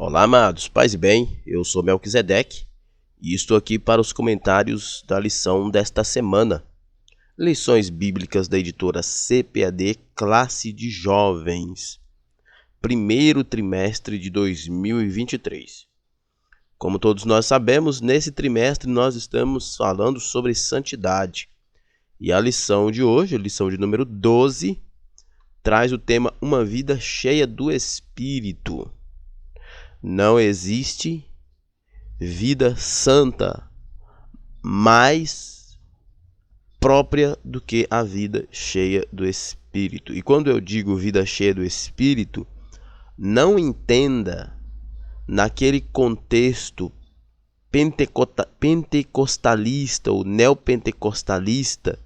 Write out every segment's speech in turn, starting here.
Olá, amados, paz e bem, eu sou Melquisedeque e estou aqui para os comentários da lição desta semana. Lições bíblicas da editora CPAD Classe de Jovens, primeiro trimestre de 2023. Como todos nós sabemos, nesse trimestre nós estamos falando sobre santidade. E a lição de hoje, a lição de número 12, traz o tema Uma Vida Cheia do Espírito. Não existe vida santa mais própria do que a vida cheia do Espírito. E quando eu digo vida cheia do Espírito, não entenda naquele contexto pentecostalista ou neopentecostalista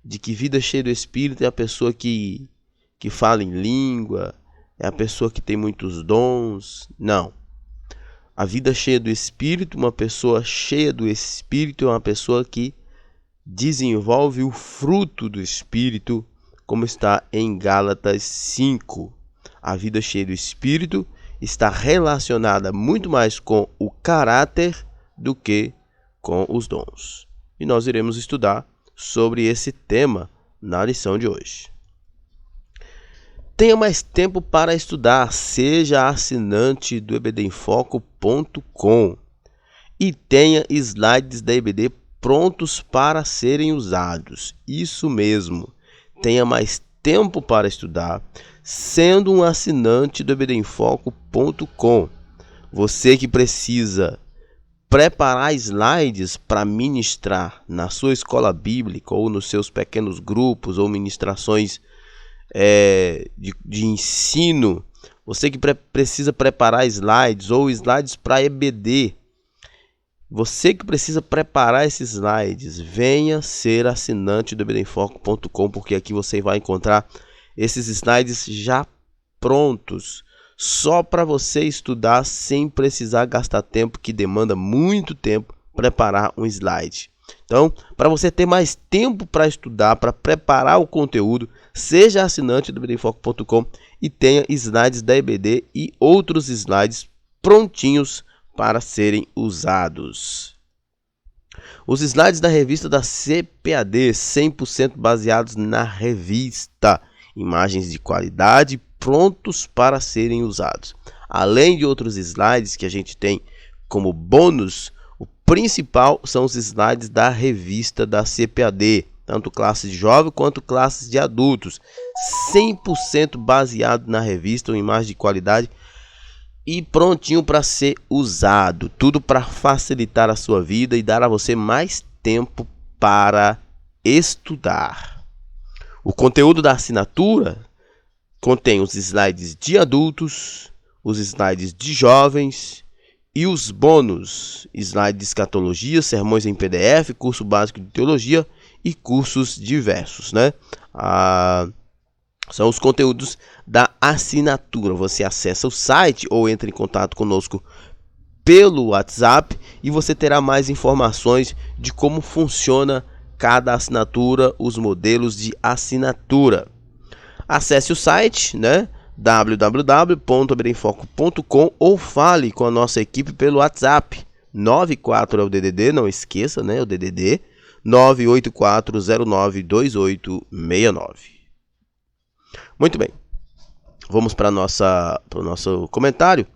de que vida cheia do Espírito é a pessoa que fala em língua, é a pessoa que tem muitos dons. Não. A vida cheia do Espírito, uma pessoa cheia do Espírito é uma pessoa que desenvolve o fruto do Espírito, como está em Gálatas 5. A vida cheia do Espírito está relacionada muito mais com o caráter do que com os dons. E nós iremos estudar sobre esse tema na lição de hoje. Tenha mais tempo para estudar, seja assinante do ebdemfoco.com e tenha slides da EBD prontos para serem usados. Isso mesmo, tenha mais tempo para estudar, sendo um assinante do ebdemfoco.com. Você que precisa preparar slides para ministrar na sua escola bíblica ou nos seus pequenos grupos ou ministrações de ensino, você que precisa preparar slides ou slides para EBD, você que precisa preparar esses slides, venha ser assinante do ebdemfoco.com, porque aqui você vai encontrar esses slides já prontos, só para você estudar sem precisar gastar tempo, que demanda muito tempo preparar um slide. Então, para você ter mais tempo para estudar, para preparar o conteúdo, seja assinante do ebdemfoco.com e tenha slides da EBD e outros slides prontinhos para serem usados. Os slides da revista da CPAD, 100% baseados na revista, imagens de qualidade, prontos para serem usados. Além de outros slides que a gente tem como bônus, o principal são os slides da revista da CPAD, tanto classes de jovem quanto classes de adultos, 100% baseado na revista, uma imagem de qualidade e prontinho para ser usado. Tudo para facilitar a sua vida e dar a você mais tempo para estudar. O conteúdo da assinatura contém os slides de adultos, os slides de jovens e os bônus, slide de escatologia, sermões em PDF, curso básico de teologia e cursos diversos, né? São os conteúdos da assinatura. Você acessa o site ou entra em contato conosco pelo WhatsApp e você terá mais informações de como funciona cada assinatura, os modelos de assinatura. Acesse o site, né? www.ebdemfoco.com ou fale com a nossa equipe pelo WhatsApp. 94 é o DDD, não esqueça, né? O DDD 984092869. Muito bem, vamos para o nosso comentário.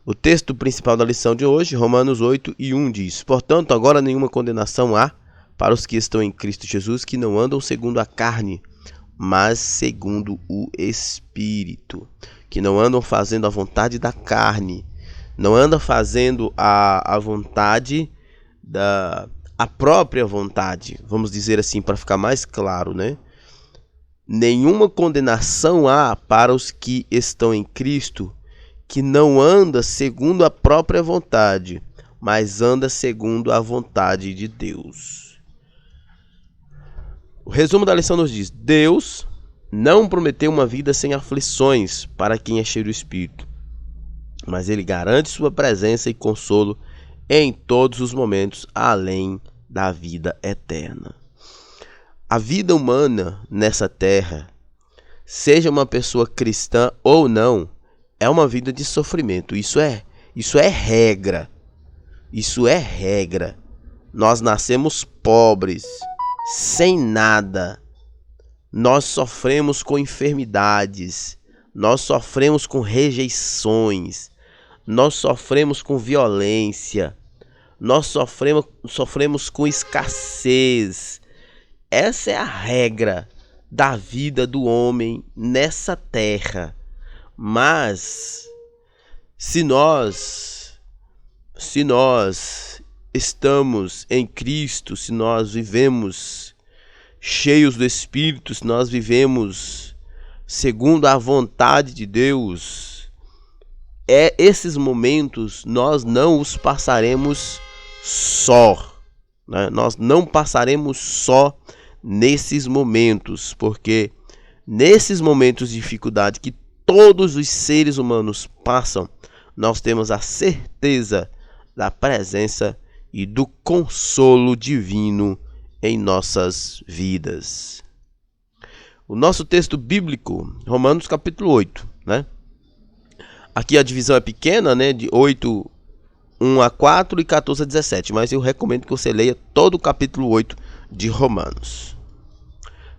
O texto principal da lição de hoje, Romanos 8:1 diz: Portanto, agora nenhuma condenação há para os que estão em Cristo Jesus, que não andam segundo a carne, mas segundo o Espírito. Que não andam fazendo a vontade da carne, não andam fazendo a vontade a própria vontade, vamos dizer assim, para ficar mais claro, né? Nenhuma condenação há para os que estão em Cristo, que não anda segundo a própria vontade, mas anda segundo a vontade de Deus. O resumo da lição nos diz: Deus não prometeu uma vida sem aflições para quem é cheio do Espírito, mas Ele garante sua presença e consolo em todos os momentos, além da vida eterna. A vida humana nessa terra, seja uma pessoa cristã ou não, é uma vida de sofrimento. Isso é Isso é regra. Isso é regra. Nós nascemos pobres, sem nada. Nós sofremos com enfermidades. Nós sofremos com rejeições. Nós sofremos com violência. Nós sofremos com escassez. Essa é a regra da vida do homem nessa terra. Mas se nós estamos em Cristo, se nós vivemos cheios do Espírito, se nós vivemos segundo a vontade de Deus, esses momentos nós não os passaremos só, né? Nós não passaremos só nesses momentos, porque nesses momentos de dificuldade que todos os seres humanos passam, nós temos a certeza da presença e do consolo divino em nossas vidas. O nosso texto bíblico, Romanos capítulo 8, né? Aqui a divisão é pequena, né? De 8, 1 a 4 e 14 a 17, mas eu recomendo que você leia todo o capítulo 8 de Romanos.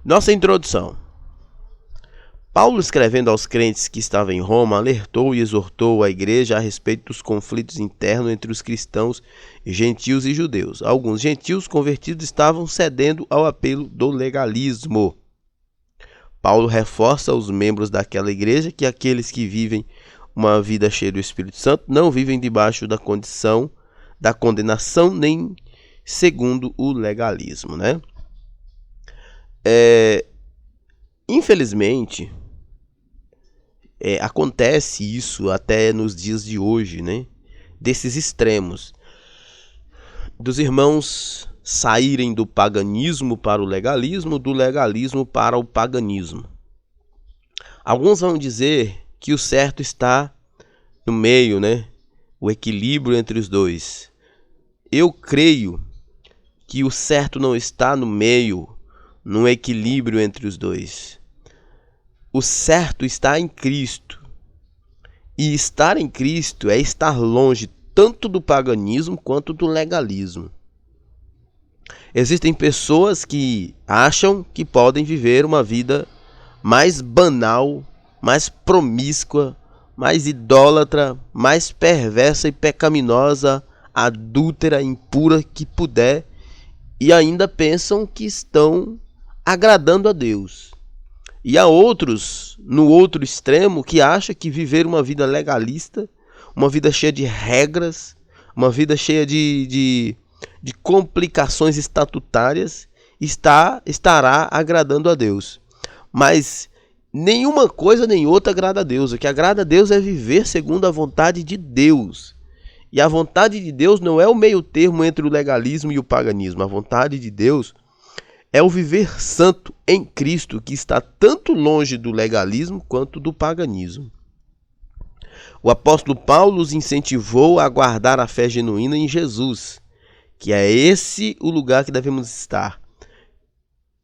Nossa introdução. Paulo, escrevendo aos crentes que estavam em Roma, alertou e exortou a igreja a respeito dos conflitos internos entre os cristãos, gentios e judeus. Alguns gentios convertidos estavam cedendo ao apelo do legalismo. Paulo reforça aos membros daquela igreja que aqueles que vivem uma vida cheia do Espírito Santo não vivem debaixo da condenação nem segundo o legalismo, né? Infelizmente, acontece isso até nos dias de hoje, né? Desses extremos, dos irmãos saírem do paganismo para o legalismo, do legalismo para o paganismo. Alguns vão dizer que o certo está no meio, né? O equilíbrio entre os dois. Eu creio que o certo não está no meio, no equilíbrio entre os dois. O certo está em Cristo. E estar em Cristo é estar longe tanto do paganismo quanto do legalismo. Existem pessoas que acham que podem viver uma vida mais banal, mais promíscua, mais idólatra, mais perversa e pecaminosa, adúltera, impura que puder, e ainda pensam que estão agradando a Deus. E há outros, no outro extremo, que acham que viver uma vida legalista, uma vida cheia de regras, uma vida cheia de complicações estatutárias, estará agradando a Deus. Mas nenhuma coisa nem outra agrada a Deus. O que agrada a Deus é viver segundo a vontade de Deus. E a vontade de Deus não é o meio termo entre o legalismo e o paganismo. A vontade de Deus é o viver santo em Cristo, que está tanto longe do legalismo quanto do paganismo. O apóstolo Paulo os incentivou a guardar a fé genuína em Jesus, que é esse o lugar que devemos estar,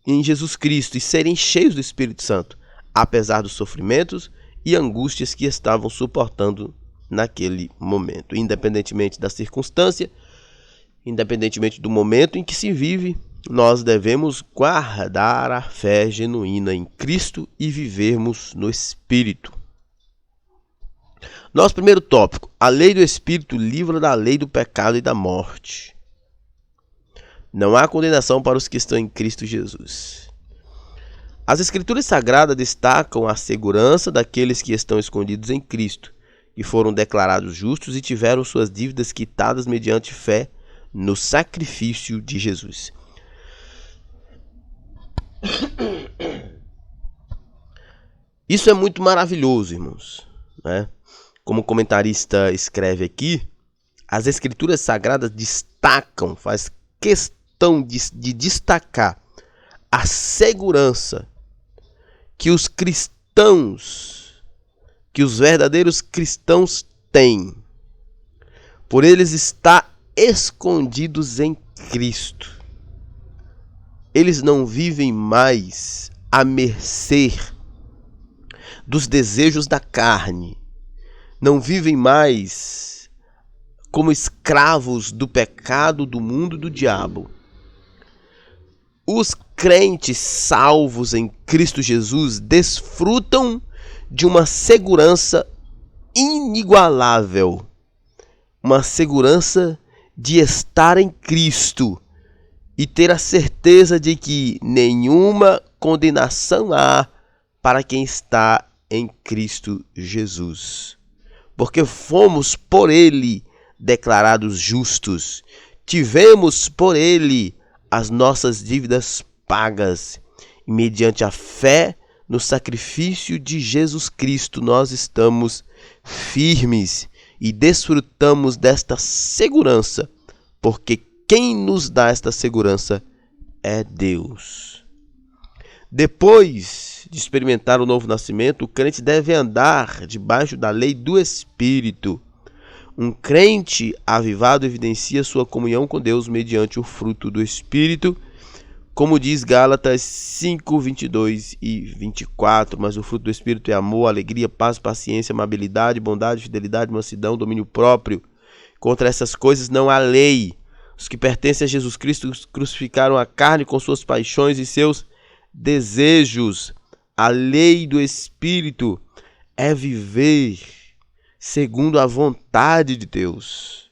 em Jesus Cristo, e serem cheios do Espírito Santo, apesar dos sofrimentos e angústias que estavam suportando naquele momento. Independentemente da circunstância, independentemente do momento em que se vive, nós devemos guardar a fé genuína em Cristo e vivermos no Espírito. Nosso primeiro tópico: a lei do Espírito livra da lei do pecado e da morte. Não há condenação para os que estão em Cristo Jesus. As Escrituras Sagradas destacam a segurança daqueles que estão escondidos em Cristo, que foram declarados justos e tiveram suas dívidas quitadas mediante fé no sacrifício de Jesus. Isso é muito maravilhoso, irmãos, né? Como o comentarista escreve aqui, as Escrituras Sagradas destacam, faz questão de destacar a segurança que os cristãos, que os verdadeiros cristãos têm, por eles estar escondidos em Cristo. Eles não vivem mais à mercê dos desejos da carne, não vivem mais como escravos do pecado, do mundo e do diabo. Os crentes salvos em Cristo Jesus desfrutam de uma segurança inigualável, uma segurança de estar em Cristo e ter a certeza de que nenhuma condenação há para quem está em Cristo Jesus. Porque fomos por Ele declarados justos, tivemos por Ele as nossas dívidas pagas, e mediante a fé no sacrifício de Jesus Cristo nós estamos firmes e desfrutamos desta segurança, porque quem nos dá esta segurança é Deus. Depois de experimentar o novo nascimento, o crente deve andar debaixo da lei do Espírito. Um crente avivado evidencia sua comunhão com Deus mediante o fruto do Espírito, como diz Gálatas 5, 22 e 24. Mas o fruto do Espírito é amor, alegria, paz, paciência, amabilidade, bondade, fidelidade, mansidão, domínio próprio. Contra essas coisas não há lei. Os que pertencem a Jesus Cristo crucificaram a carne com suas paixões e seus desejos. A lei do Espírito é viver segundo a vontade de Deus.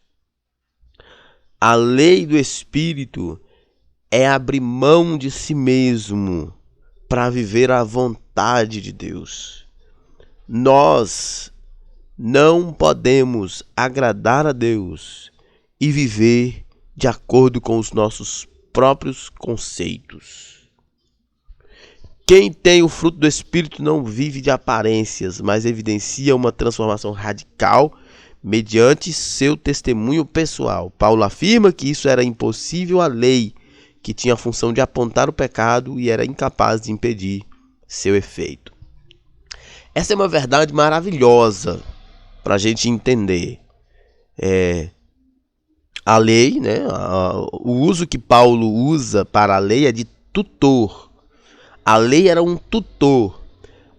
A lei do Espírito é abrir mão de si mesmo para viver a vontade de Deus. Nós não podemos agradar a Deus e viver de acordo com os nossos próprios conceitos. Quem tem o fruto do Espírito não vive de aparências, mas evidencia uma transformação radical mediante seu testemunho pessoal. Paulo afirma que isso era impossível à lei, que tinha a função de apontar o pecado e era incapaz de impedir seu efeito. Essa é uma verdade maravilhosa para a gente entender. A lei, né? O uso que Paulo usa para a lei é de tutor. A lei era um tutor.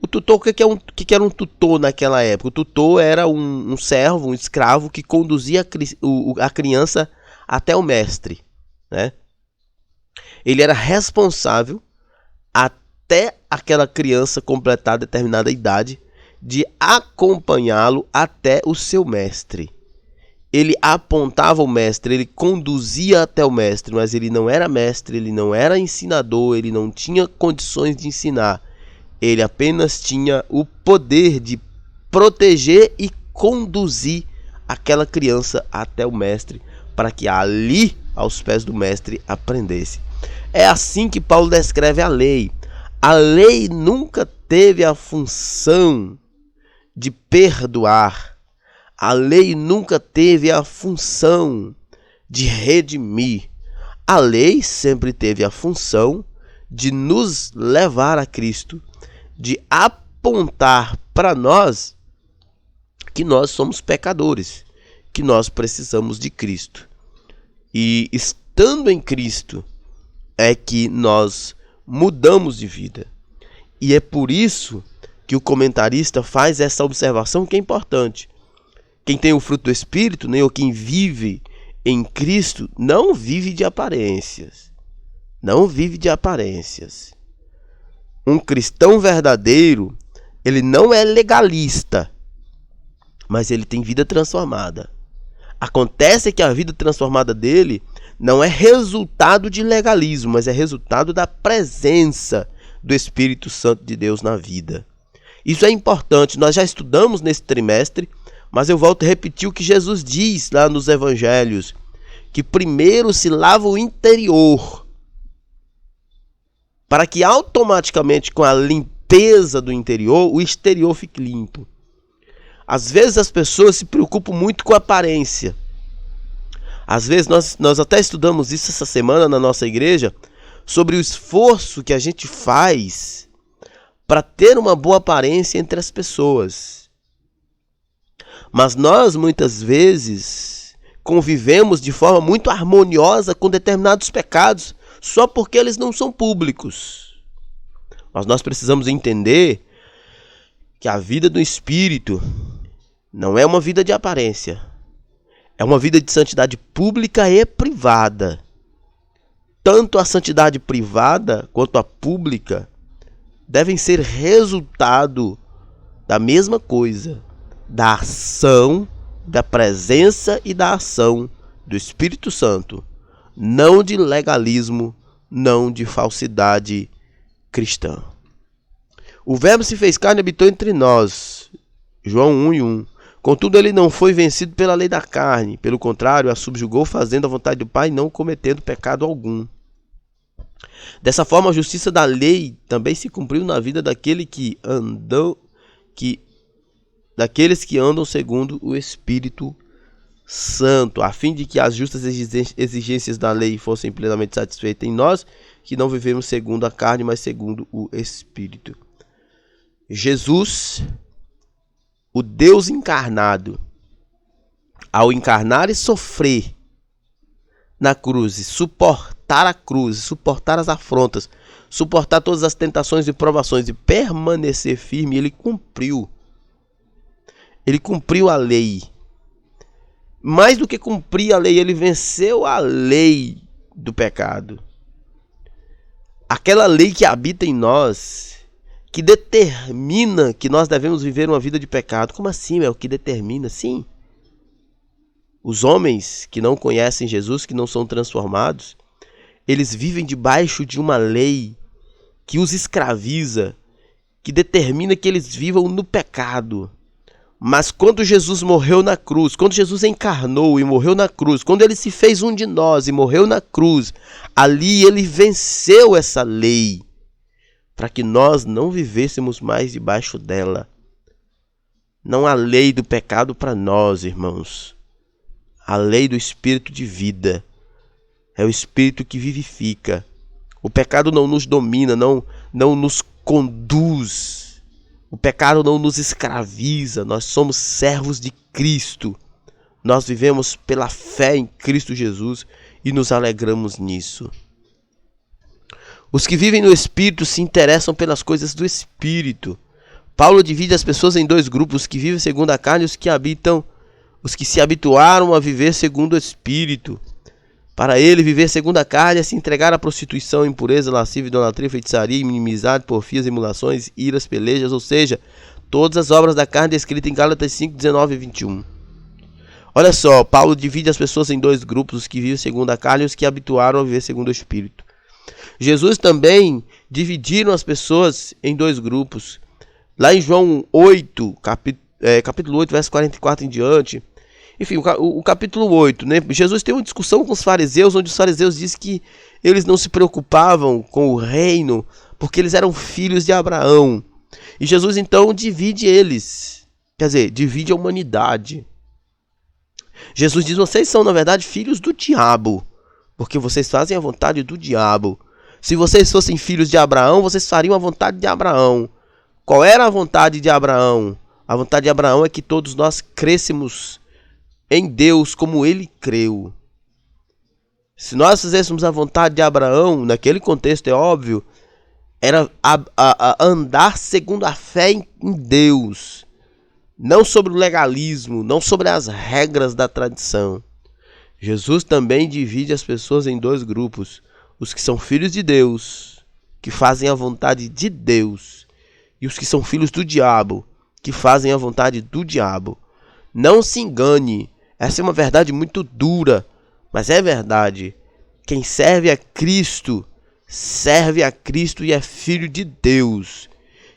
O tutor, o que era um tutor naquela época? O tutor era um servo, um escravo que conduzia a criança até o mestre, né? Ele era responsável, até aquela criança completar determinada idade, de acompanhá-lo até o seu mestre. Ele apontava o mestre, ele conduzia até o mestre, mas ele não era mestre, ele não era ensinador, ele não tinha condições de ensinar. Ele apenas tinha o poder de proteger e conduzir aquela criança até o mestre, para que ali, aos pés do mestre, aprendesse. É assim que Paulo descreve a lei. A lei nunca teve a função de perdoar. A lei nunca teve a função de redimir. A lei sempre teve a função de nos levar a Cristo, de apontar para nós que nós somos pecadores, que nós precisamos de Cristo. E estando em Cristo é que nós mudamos de vida. E é por isso que o comentarista faz essa observação que é importante. Quem tem o fruto do Espírito, né, ou quem vive em Cristo, não vive de aparências. Não vive de aparências. Um cristão verdadeiro, ele não é legalista, mas ele tem vida transformada. Acontece que a vida transformada dele não é resultado de legalismo, mas é resultado da presença do Espírito Santo de Deus na vida. Isso é importante, nós já estudamos nesse trimestre, mas eu volto a repetir o que Jesus diz lá nos evangelhos, que primeiro se lava o interior, para que automaticamente com a limpeza do interior, o exterior fique limpo. Às vezes as pessoas se preocupam muito com a aparência. Às vezes nós até estudamos isso essa semana na nossa igreja, sobre o esforço que a gente faz para ter uma boa aparência entre as pessoas. Mas nós muitas vezes convivemos de forma muito harmoniosa com determinados pecados só porque eles não são públicos. Mas nós precisamos entender que a vida do Espírito não é uma vida de aparência. É uma vida de santidade pública e privada. Tanto a santidade privada quanto a pública devem ser resultado da mesma coisa, da ação, da presença e da ação do Espírito Santo, não de legalismo, não de falsidade cristã. O Verbo se fez carne e habitou entre nós. João 1:1. Contudo, ele não foi vencido pela lei da carne. Pelo contrário, a subjugou, fazendo a vontade do Pai, não cometendo pecado algum. Dessa forma, a justiça da lei também se cumpriu na vida daqueles que andam segundo o Espírito Santo, a fim de que as justas exigências da lei fossem plenamente satisfeitas em nós, que não vivemos segundo a carne, mas segundo o Espírito. Jesus, o Deus encarnado, ao encarnar e sofrer na cruz, suportar a cruz, suportar as afrontas, suportar todas as tentações e provações e permanecer firme, ele cumpriu a lei. Mais do que cumprir a lei, ele venceu a lei do pecado. Aquela lei que habita em nós, que determina que nós devemos viver uma vida de pecado. Como assim, é o que determina? Sim. Os homens que não conhecem Jesus, que não são transformados, eles vivem debaixo de uma lei que os escraviza, que determina que eles vivam no pecado. Mas quando Jesus morreu na cruz, quando Jesus encarnou e morreu na cruz, quando ele se fez um de nós e morreu na cruz, ali ele venceu essa lei, para que nós não vivêssemos mais debaixo dela. Não há lei do pecado para nós, irmãos. A lei do Espírito de vida. É o Espírito que vivifica. O pecado não nos domina, não nos conduz. O pecado não nos escraviza. Nós somos servos de Cristo. Nós vivemos pela fé em Cristo Jesus e nos alegramos nisso. Os que vivem no Espírito se interessam pelas coisas do Espírito. Paulo divide as pessoas em dois grupos: os que vivem segundo a carne e os que se habituaram a viver segundo o Espírito. Para ele, viver segundo a carne é se entregar à prostituição, impureza, lascívia, idolatria, feitiçaria, inimizade, porfias, emulações, iras, pelejas, ou seja, todas as obras da carne descritas em Gálatas 5, 19 e 21. Olha só, Paulo divide as pessoas em dois grupos: os que vivem segundo a carne e os que habituaram a viver segundo o Espírito. Jesus também dividiram as pessoas em dois grupos. Lá em João 8, capítulo 8, verso 44 em diante. Enfim, o capítulo 8, né? Jesus tem uma discussão com os fariseus, onde os fariseus dizem que eles não se preocupavam com o reino, porque eles eram filhos de Abraão. E Jesus então divide eles, quer dizer, divide a humanidade. Jesus diz: vocês são na verdade filhos do diabo, porque vocês fazem a vontade do diabo. Se vocês fossem filhos de Abraão, vocês fariam a vontade de Abraão. Qual era a vontade de Abraão? A vontade de Abraão é que todos nós crescemos em Deus como ele creu. Se nós fizéssemos a vontade de Abraão, naquele contexto é óbvio, era a andar segundo a fé em Deus, não sobre o legalismo, não sobre as regras da tradição. Jesus também divide as pessoas em dois grupos: os que são filhos de Deus, que fazem a vontade de Deus, e os que são filhos do diabo, que fazem a vontade do diabo. Não se engane, essa é uma verdade muito dura, mas é verdade. Quem serve a Cristo e é filho de Deus.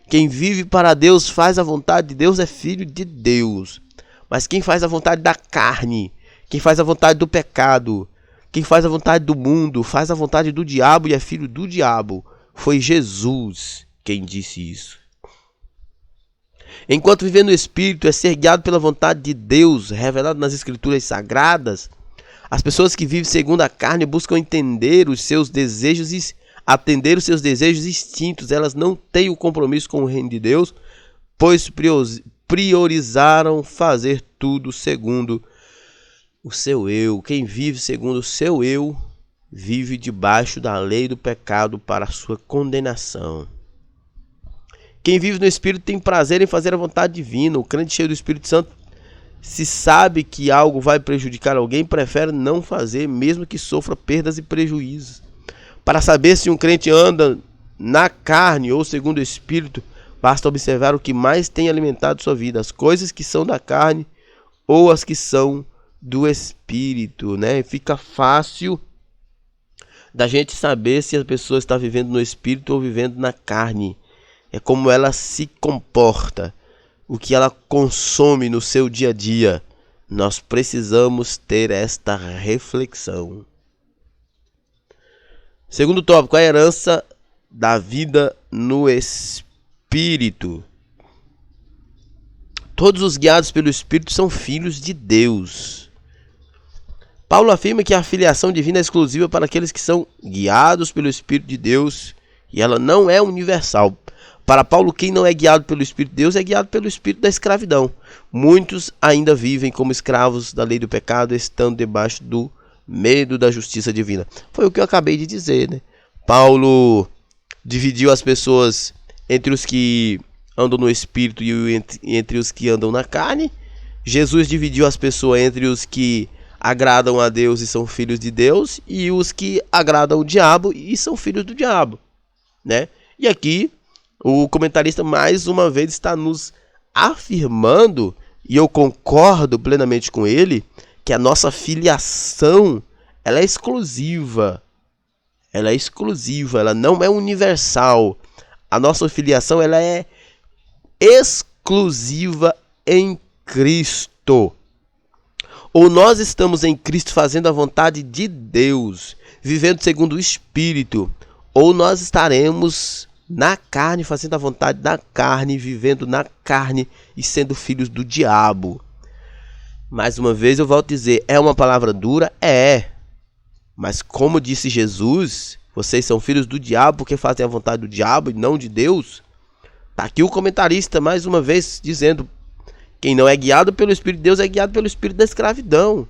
Quem vive para Deus, faz a vontade de Deus, é filho de Deus. Mas quem faz a vontade da carne, quem faz a vontade do pecado, quem faz a vontade do mundo, faz a vontade do diabo e é filho do diabo. Foi Jesus quem disse isso. Enquanto viver no Espírito é ser guiado pela vontade de Deus, revelado nas Escrituras Sagradas, as pessoas que vivem segundo a carne buscam entender os seus desejos e atender os seus desejos instintos. Elas não têm o compromisso com o reino de Deus, pois priorizaram fazer tudo segundo o seu eu. Quem vive segundo o seu eu, vive debaixo da lei do pecado para a sua condenação. Quem vive no Espírito tem prazer em fazer a vontade divina. O crente cheio do Espírito Santo se sabe que algo vai prejudicar alguém, prefere não fazer, mesmo que sofra perdas e prejuízos. Para saber se um crente anda na carne ou segundo o Espírito, basta observar o que mais tem alimentado sua vida, as coisas que são da carne ou as que são do Espírito, né? Fica fácil da gente saber se a pessoa está vivendo no Espírito ou vivendo na carne. É como ela se comporta, o que ela consome no seu dia a dia. Nós precisamos ter esta reflexão. Segundo tópico, a herança da vida no Espírito. Todos os guiados pelo Espírito são filhos de Deus. Paulo afirma que a filiação divina é exclusiva para aqueles que são guiados pelo Espírito de Deus e ela não é universal. Para Paulo, quem não é guiado pelo Espírito de Deus é guiado pelo espírito da escravidão. Muitos ainda vivem como escravos da lei do pecado, estando debaixo do medo da justiça divina. Foi o que eu acabei de dizer, né? Paulo dividiu as pessoas entre os que andam no Espírito e entre os que andam na carne. Jesus dividiu as pessoas entre os que agradam a Deus e são filhos de Deus e os que agradam o diabo e são filhos do diabo, né? E aqui o comentarista mais uma vez está nos afirmando, e eu concordo plenamente com ele, que a nossa filiação ela é exclusiva. Ela é exclusiva, ela não é universal. A nossa filiação ela é exclusiva em Cristo. Ou nós estamos em Cristo fazendo a vontade de Deus, vivendo segundo o Espírito, ou nós estaremos na carne, fazendo a vontade da carne, vivendo na carne e sendo filhos do diabo. Mais uma vez eu volto a dizer, é uma palavra dura? É. Mas como disse Jesus, vocês são filhos do diabo porque fazem a vontade do diabo e não de Deus. Tá aqui o comentarista mais uma vez dizendo, quem não é guiado pelo Espírito de Deus é guiado pelo espírito da escravidão.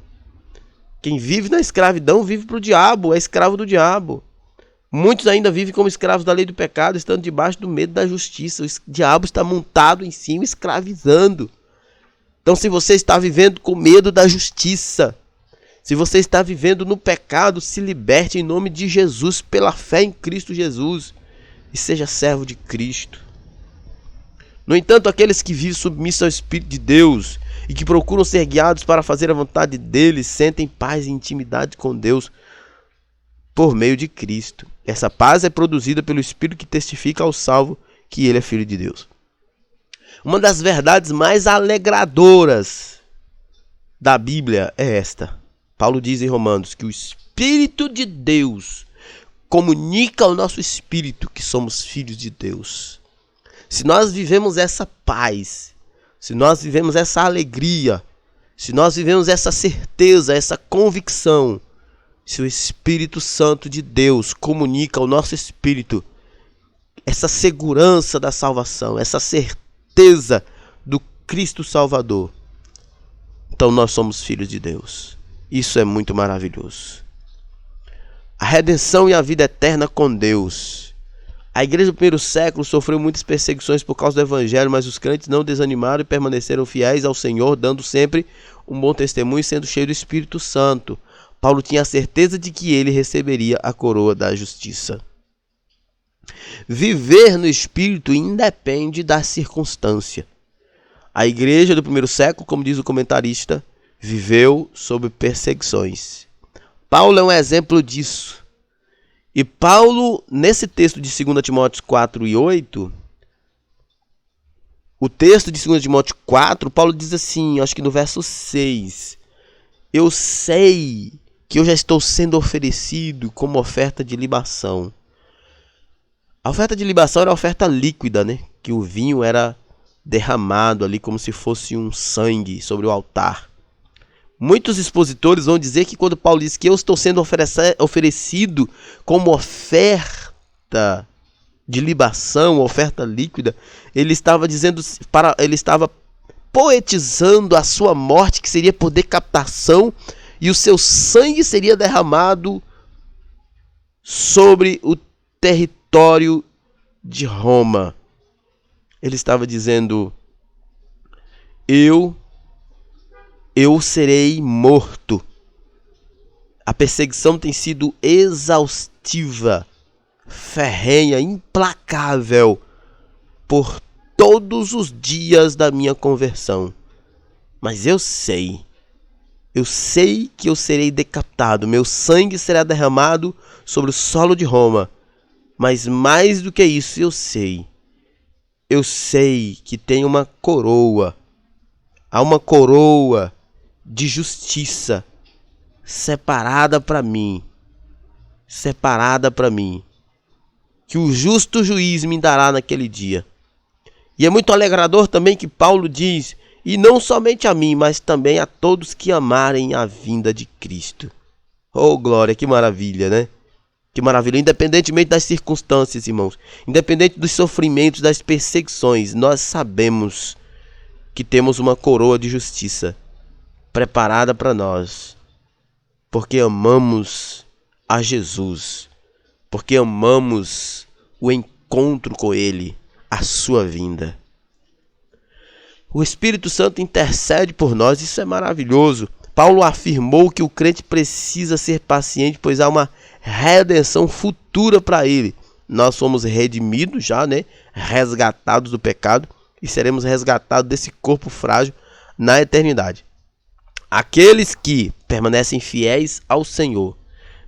Quem vive na escravidão vive para o diabo, é escravo do diabo. Muitos ainda vivem como escravos da lei do pecado, estando debaixo do medo da justiça. O diabo está montado em cima, escravizando. Então, se você está vivendo com medo da justiça, se você está vivendo no pecado, se liberte em nome de Jesus, pela fé em Cristo Jesus, e seja servo de Cristo. No entanto, aqueles que vivem submissos ao Espírito de Deus e que procuram ser guiados para fazer a vontade dele, sentem paz e intimidade com Deus por meio de Cristo. Essa paz é produzida pelo Espírito que testifica ao salvo que ele é filho de Deus. Uma das verdades mais alegradoras da Bíblia é esta. Paulo diz em Romanos que o Espírito de Deus comunica ao nosso espírito que somos filhos de Deus. Se nós vivemos essa paz, se nós vivemos essa alegria, se nós vivemos essa certeza, essa convicção, se o Espírito Santo de Deus comunica ao nosso espírito essa segurança da salvação, essa certeza do Cristo Salvador, então nós somos filhos de Deus. Isso é muito maravilhoso. A redenção e a vida eterna com Deus. A igreja do primeiro século sofreu muitas perseguições por causa do evangelho, mas os crentes não desanimaram e permaneceram fiéis ao Senhor, dando sempre um bom testemunho e sendo cheio do Espírito Santo. Paulo tinha a certeza de que ele receberia a coroa da justiça. Viver no Espírito independe da circunstância. A igreja do primeiro século, como diz o comentarista, viveu sob perseguições. Paulo é um exemplo disso. E Paulo, nesse texto de 2 Timóteo 4 e 8, o texto de 2 Timóteo 4, Paulo diz assim, acho que no verso 6, eu sei que eu já estou sendo oferecido como oferta de libação. A oferta de libação era a oferta líquida, né? Que o vinho era derramado ali como se fosse um sangue sobre o altar. Muitos expositores vão dizer que quando Paulo diz que eu estou sendo oferecido como oferta de libação, oferta líquida, ele estava dizendo ele estava poetizando a sua morte, que seria por decapitação, e o seu sangue seria derramado sobre o território de eu serei morto. A perseguição tem sido exaustiva, ferrenha, implacável por todos os dias da minha conversão. Mas eu sei que eu serei decapitado, meu sangue será derramado sobre o solo de Roma. Mas mais do que isso, eu sei que tem uma coroa, há uma coroa de justiça separada para mim, que o justo juiz me dará naquele dia. E é muito alegrador também que Paulo diz, e não somente a mim, mas também a todos que amarem a vinda de Cristo. Oh, glória, que maravilha, né? Que maravilha, independentemente das circunstâncias, irmãos, independente dos sofrimentos, das perseguições, nós sabemos que temos uma coroa de justiça preparada para nós, porque amamos a Jesus, porque amamos o encontro com Ele, a sua vinda. O Espírito Santo intercede por nós, isso é maravilhoso. Paulo afirmou que o crente precisa ser paciente, pois há uma redenção futura para ele. Nós somos redimidos já, né? Resgatados do pecado e seremos resgatados desse corpo frágil na eternidade. Aqueles que permanecem fiéis ao Senhor,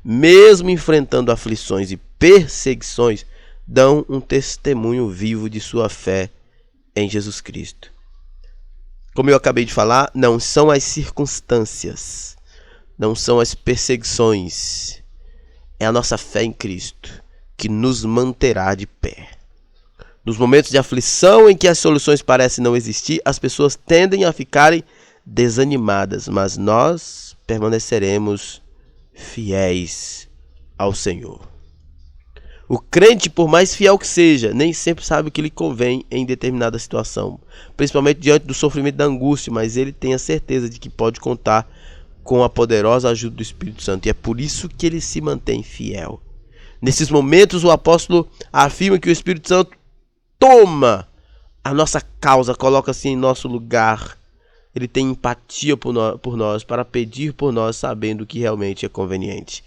mesmo enfrentando aflições e perseguições, dão um testemunho vivo de sua fé em Jesus Cristo. Como eu acabei de falar, não são as circunstâncias, não são as perseguições, é a nossa fé em Cristo que nos manterá de pé. Nos momentos de aflição em que as soluções parecem não existir, as pessoas tendem a ficarem desanimadas, mas nós permaneceremos fiéis ao Senhor. O crente, por mais fiel que seja, nem sempre sabe o que lhe convém em determinada situação, principalmente diante do sofrimento da angústia, mas ele tem a certeza de que pode contar com a poderosa ajuda do Espírito Santo, e é por isso que ele se mantém fiel. Nesses momentos, o apóstolo afirma que o Espírito Santo toma a nossa causa, coloca-se em nosso lugar. Ele tem empatia por nós, para pedir por nós, sabendo o que realmente é conveniente.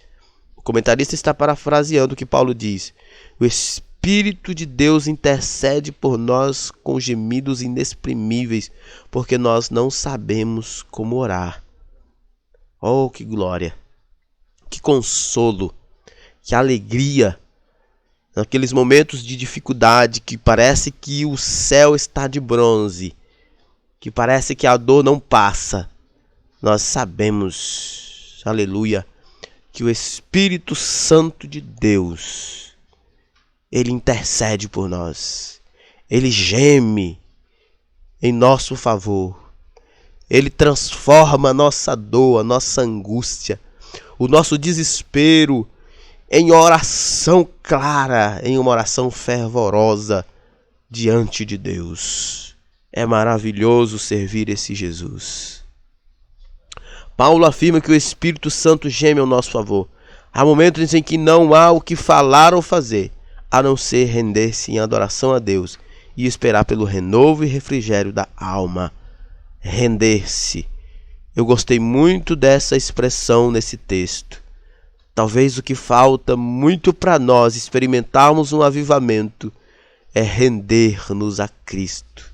O comentarista está parafraseando o que Paulo diz. O Espírito de Deus intercede por nós com gemidos inexprimíveis, porque nós não sabemos como orar. Oh, que glória! Que consolo! Que alegria! Naqueles momentos de dificuldade que parece que o céu está de bronze, que parece que a dor não passa, nós sabemos, aleluia, que o Espírito Santo de Deus, ele intercede por nós, ele geme em nosso favor, ele transforma a nossa dor, a nossa angústia, o nosso desespero em oração clara, em uma oração fervorosa diante de Deus. É maravilhoso servir esse Jesus. Paulo afirma que o Espírito Santo geme ao nosso favor. Há momentos em que não há o que falar ou fazer, a não ser render-se em adoração a Deus e esperar pelo renovo e refrigério da alma. Render-se. Eu gostei muito dessa expressão nesse texto. Talvez o que falta muito para nós experimentarmos um avivamento é render-nos a Cristo.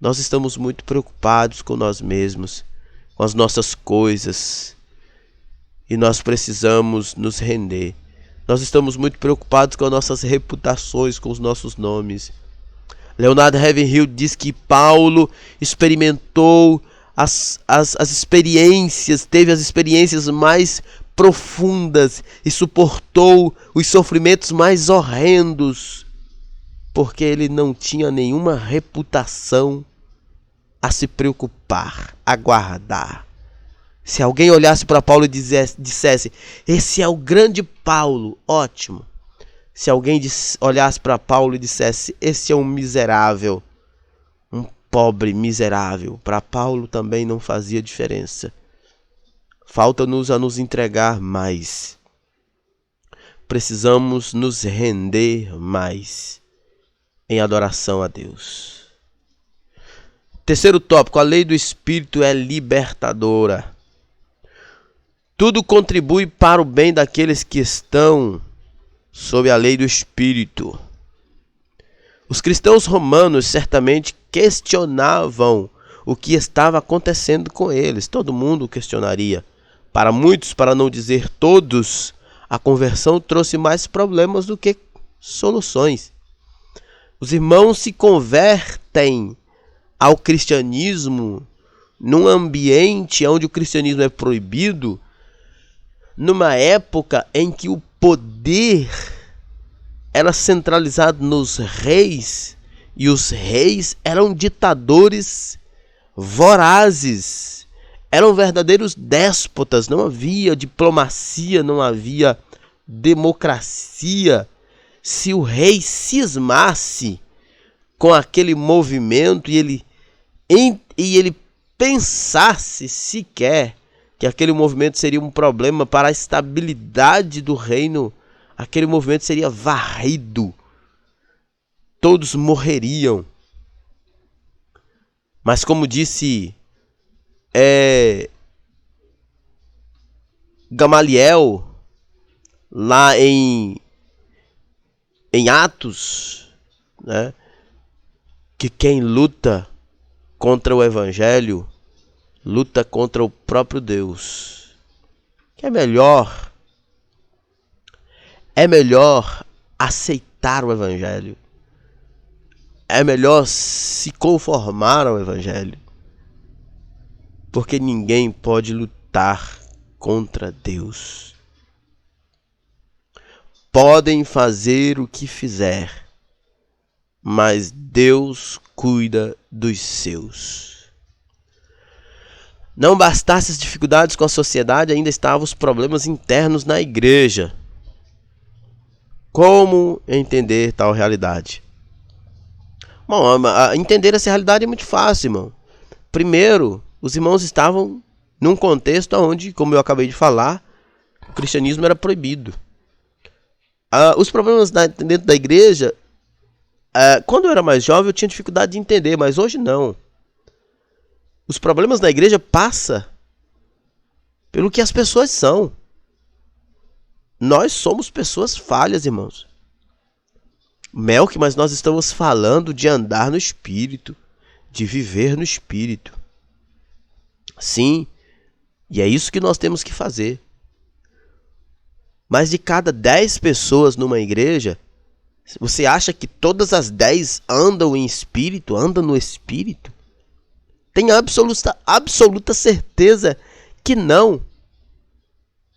Nós estamos muito preocupados com nós mesmos, com as nossas coisas, e nós precisamos nos render. Nós estamos muito preocupados com as nossas reputações, com os nossos nomes. Leonardo Ravenhill diz que Paulo experimentou as experiências, teve as experiências mais profundas e suportou os sofrimentos mais horrendos, porque ele não tinha nenhuma reputação a se preocupar, a guardar. Se alguém olhasse para Paulo e dissesse, esse é o grande Paulo, ótimo. Se alguém olhasse para Paulo e dissesse, esse é um miserável, um pobre miserável, para Paulo também não fazia diferença. Falta-nos a nos entregar mais. Precisamos nos render mais em adoração a Deus. Terceiro tópico, a lei do Espírito é libertadora. Tudo contribui para o bem daqueles que estão sob a lei do Espírito. Os cristãos romanos certamente questionavam o que estava acontecendo com eles. Todo mundo questionaria. Para muitos, para não dizer todos, a conversão trouxe mais problemas do que soluções. Os irmãos se convertem ao cristianismo num ambiente onde o cristianismo é proibido, numa época em que o poder era centralizado nos reis, e os reis eram ditadores vorazes, eram verdadeiros déspotas, não havia diplomacia, não havia democracia. Se o rei cismasse com aquele movimento e ele pensasse sequer que aquele movimento seria um problema para a estabilidade do reino, aquele movimento seria varrido. Todos morreriam. Mas como disse Gamaliel, lá em Atos, né, que quem luta contra o Evangelho luta contra o próprio Deus. Que é melhor aceitar o Evangelho. É melhor se conformar ao Evangelho. Porque ninguém pode lutar contra Deus. Podem fazer o que fizer, mas Deus cuida dos seus. Não bastasse as dificuldades com a sociedade, ainda estavam os problemas internos na igreja. Como entender tal realidade? Bom, entender essa realidade é muito fácil, irmão. Primeiro, os irmãos estavam num contexto onde, como eu acabei de falar, o cristianismo era proibido. Os problemas dentro da igreja, quando eu era mais jovem, eu tinha dificuldade de entender, mas hoje não. Os problemas da igreja passam pelo que as pessoas são. Nós somos pessoas falhas, irmãos. Melk, mas nós estamos falando de andar no Espírito, de viver no Espírito. Sim, e é isso que nós temos que fazer. Mas de cada 10 pessoas numa igreja, você acha que todas as 10 andam em Espírito, andam no Espírito? Tenho absoluta certeza que não.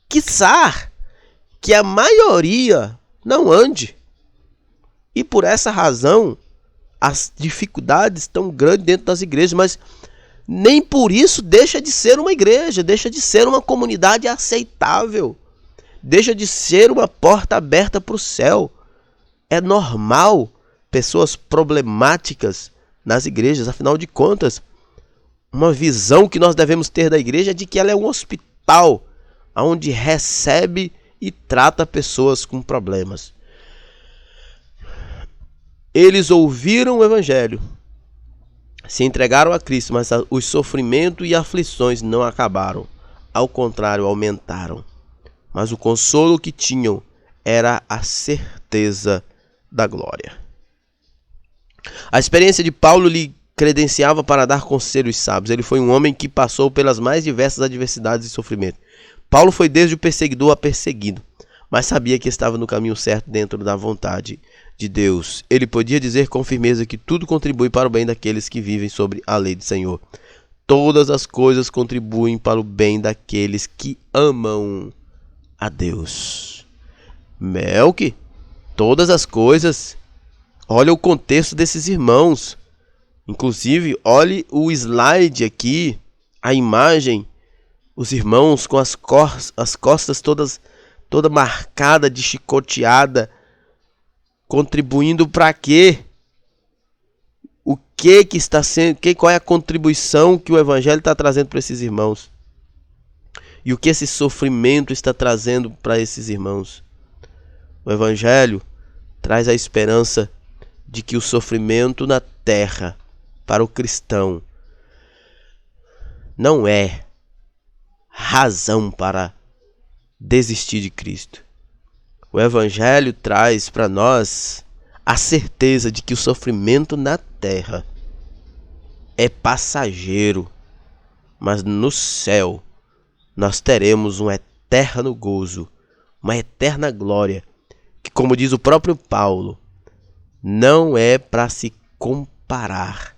Quiçá que a maioria não ande. E por essa razão, as dificuldades estão grandes dentro das igrejas, mas nem por isso deixa de ser uma igreja, deixa de ser uma comunidade aceitável, deixa de ser uma porta aberta para o céu. É normal pessoas problemáticas nas igrejas, afinal de contas, uma visão que nós devemos ter da igreja é de que ela é um hospital, onde recebe e trata pessoas com problemas. Eles ouviram o Evangelho, se entregaram a Cristo, mas os sofrimentos e aflições não acabaram. Ao contrário, aumentaram. Mas o consolo que tinham era a certeza da glória. A experiência de Paulo lhe credenciava para dar conselhos sábios. Ele foi um homem que passou pelas mais diversas adversidades e sofrimentos. Paulo foi desde o perseguidor a perseguido, mas sabia que estava no caminho certo dentro da vontade de Deus. Ele podia dizer com firmeza que tudo contribui para o bem daqueles que vivem sobre a lei do Senhor. Todas as coisas contribuem para o bem daqueles que amam a Deus. Melk, todas as coisas. Olha o contexto desses irmãos. Inclusive, olhe o slide aqui, a imagem, os irmãos com as costas toda marcada de chicoteada, contribuindo para quê? O que está sendo, qual é a contribuição que o Evangelho está trazendo para esses irmãos? E o que esse sofrimento está trazendo para esses irmãos? O Evangelho traz a esperança de que o sofrimento na terra para o cristão não é razão para desistir de Cristo. O Evangelho traz para nós a certeza de que o sofrimento na terra é passageiro, mas no céu nós teremos um eterno gozo, uma eterna glória, que, como diz o próprio Paulo, não é para se comparar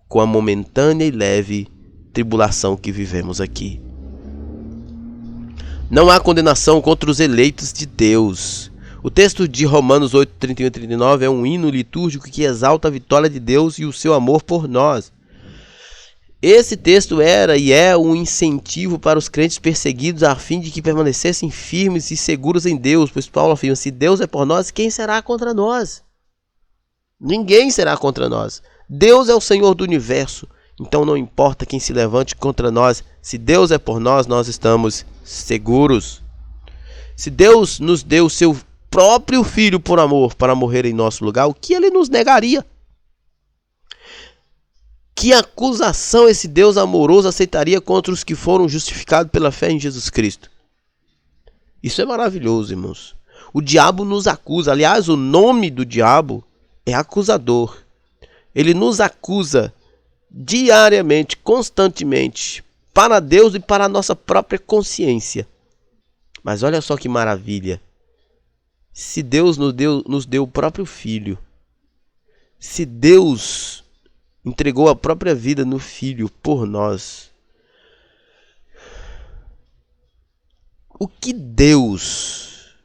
com a momentânea e leve tribulação que vivemos aqui. Não há condenação contra os eleitos de Deus. O texto de Romanos 8, 31 e 39 é um hino litúrgico que exalta a vitória de Deus e o seu amor por nós. Esse texto era e é um incentivo para os crentes perseguidos a fim de que permanecessem firmes e seguros em Deus, pois Paulo afirma: se Deus é por nós, quem será contra nós? Ninguém será contra nós. Deus é o Senhor do universo, então não importa quem se levante contra nós, se Deus é por nós, nós estamos seguros. Se Deus nos deu o seu próprio Filho por amor para morrer em nosso lugar, o que ele nos negaria? Que acusação esse Deus amoroso aceitaria contra os que foram justificados pela fé em Jesus Cristo? Isso é maravilhoso, irmãos. O diabo nos acusa. Aliás, o nome do diabo é acusador. Ele nos acusa diariamente, constantemente, para Deus e para a nossa própria consciência. Mas olha só que maravilha. Se Deus nos deu o próprio Filho, se Deus entregou a própria vida no Filho por nós, o que Deus,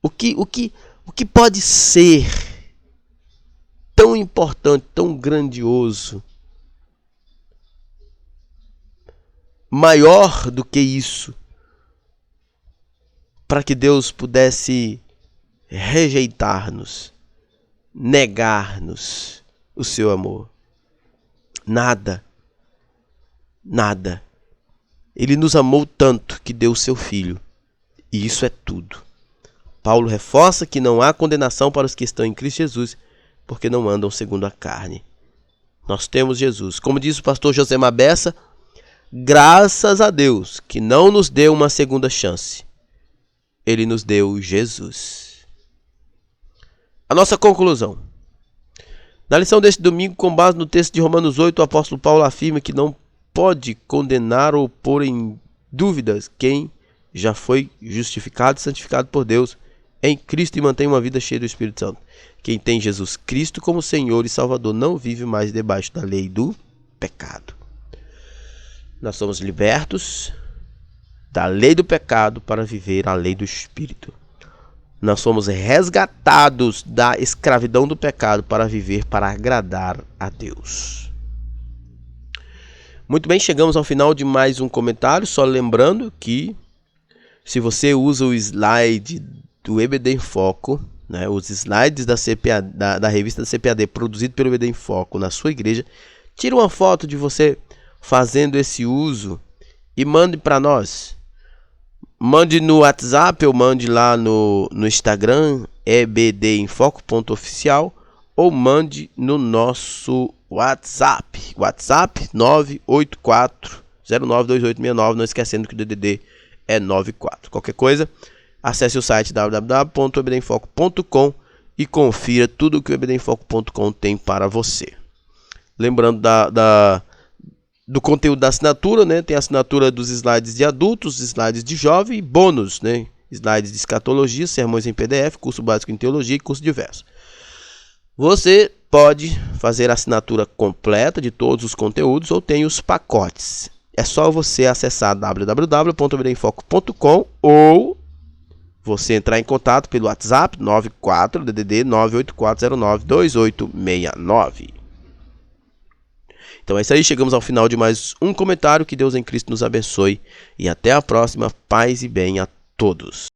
o que pode ser tão importante, tão grandioso, maior do que isso, para que Deus pudesse rejeitar-nos, negar-nos o seu amor? Nada. Nada. Ele nos amou tanto que deu o seu Filho. E isso é tudo. Paulo reforça que não há condenação para os que estão em Cristo Jesus, porque não andam segundo a carne. Nós temos Jesus. Como diz o pastor José Mabessa, graças a Deus que não nos deu uma segunda chance. Ele nos deu Jesus. A nossa conclusão. Na lição deste domingo, com base no texto de Romanos 8, o apóstolo Paulo afirma que não pode condenar ou pôr em dúvidas quem já foi justificado e santificado por Deus em Cristo e mantém uma vida cheia do Espírito Santo. Quem tem Jesus Cristo como Senhor e Salvador não vive mais debaixo da lei do pecado. Nós somos libertos da lei do pecado para viver a lei do Espírito. Nós somos resgatados da escravidão do pecado para viver para agradar a Deus. Muito bem, chegamos ao final de mais um comentário. Só lembrando que se você usa o slide do EBD em Foco, né, os slides da revista da CPAD produzido pelo EBD em Foco na sua igreja, tire uma foto de você fazendo esse uso e mande para nós. Mande no WhatsApp ou mande lá no Instagram, ebdemfoco.oficial, ou mande no nosso WhatsApp 984092869, não esquecendo que o DDD é 94. Qualquer coisa, acesse o site www.ebdemfoco.com e confira tudo o que o ebdemfoco.com tem para você. Lembrando do conteúdo da assinatura, né? Tem a assinatura dos slides de adultos, slides de jovem e bônus, né? Slides de escatologia, sermões em PDF, curso básico em teologia e curso diverso. Você pode fazer a assinatura completa de todos os conteúdos ou tem os pacotes. É só você acessar www.ebdemfoco.com ou você entrar em contato pelo WhatsApp 94-DDD 984092869. Então é isso aí, chegamos ao final de mais um comentário. Que Deus em Cristo nos abençoe e até a próxima. Paz e bem a todos.